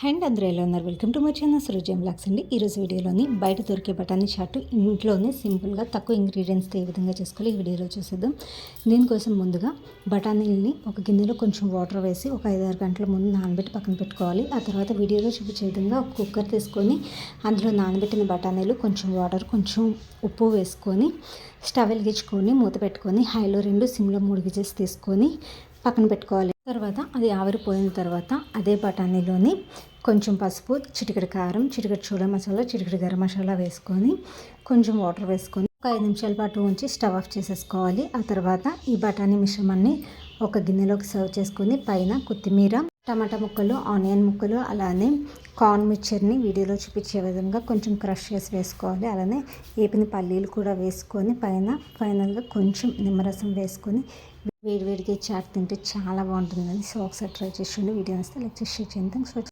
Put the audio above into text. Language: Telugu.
అండ్ అందరూ ఎలా ఉన్నారు? Welcome to my channel Srujan blogs అండి. ఈరోజు వీడియోలోని బయట దొరికే బఠానీ చాట్ ఇంట్లోనే సింపుల్గా తక్కువ ఇంగ్రీడియంట్స్తో ఏ విధంగా చేసుకోవాలి ఈ వీడియోలో చూసేద్దాం. దీనికోసం ముందుగా బఠానీలని ఒక గిన్నెలో కొంచెం వాటర్ వేసి ఒక 5-6 గంటల ముందు నానబెట్టి పక్కన పెట్టుకోవాలి. ఆ తర్వాత వీడియోలో చూపించే విధంగా ఒక కుక్కర్ తీసుకొని అందులో నానబెట్టిన బఠానీలు, కొంచెం వాటర్, కొంచెం ఉప్పు వేసుకొని స్టవ్ వెలిగించుకొని మూత పెట్టుకొని హైలో 2 సిమ్లో 3 విజిల్స్ తీసుకొని పక్కన పెట్టుకోవాలి. తర్వాత అది ఆవిరిపోయిన తర్వాత అదే బఠానీలోని కొంచెం పసుపు, చిటికెడు కారం, చిటికెడు చూడ మసాలా, చిటికెడు గరం మసాలా వేసుకొని కొంచెం వాటర్ వేసుకొని ఒక 5 నిమిషాల పాటు ఉంచి స్టవ్ ఆఫ్ చేసేసుకోవాలి. ఆ తర్వాత ఈ బఠానీ మిశ్రమాన్ని ఒక గిన్నెలోకి సర్వ్ చేసుకొని పైన కొత్తిమీర, టమాటా ముక్కలు, ఆనియన్ ముక్కలు, అలానే కార్న్ మిక్చర్ని వీడియోలో చూపించే విధంగా కొంచెం క్రష్ చేసి వేసుకోవాలి. అలానే ఏపిన పల్లీలు కూడా వేసుకొని ఫైనల్గా కొంచెం నిమ్మరసం వేసుకొని వేడివేడిగా చాట్ తింటే చాలా బాగుంటుందండి. సో ఒకసారి ట్రై చేసి వీడియో వస్తే లైక్ చేసి షేర్ చేయండి. Thanks for